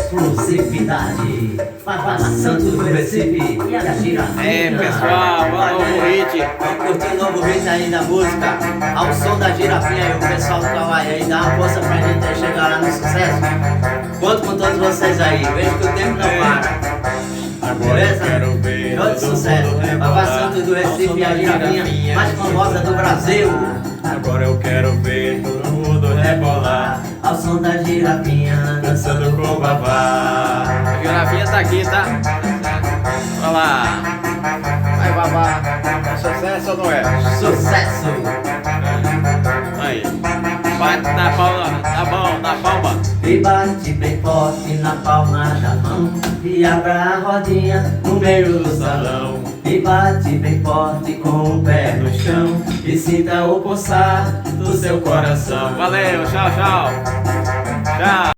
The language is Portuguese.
exclusividade. Fala Santos do Recife e a Girafinha. Pessoal, vamos novo hit. Vamos curtir o novo hit aí da música. Ao som da Girafinha e o pessoal do Kawaii aí. Dá uma força pra gente aí chegar lá no sucesso. Conto com todos vocês aí. Vejo que o tempo não para. Agora eu quero ver Todo sucesso. Fala Santos do Recife e a Girafinha mais famosa do Brasil. Agora eu quero ver todo mundo rebolar, Ao som da Girafinha dançando com o babá. A girafinha tá aqui, tá? Olha lá. Vai, babá. É sucesso ou não é? Sucesso! Aí. Bate na palma, na mão, na palma. E bate bem forte na palma da mão e abra a rodinha no meio do salão. E bate bem forte com o pé no chão e sinta o pulsar do seu coração. Valeu, tchau, tchau. Tchau.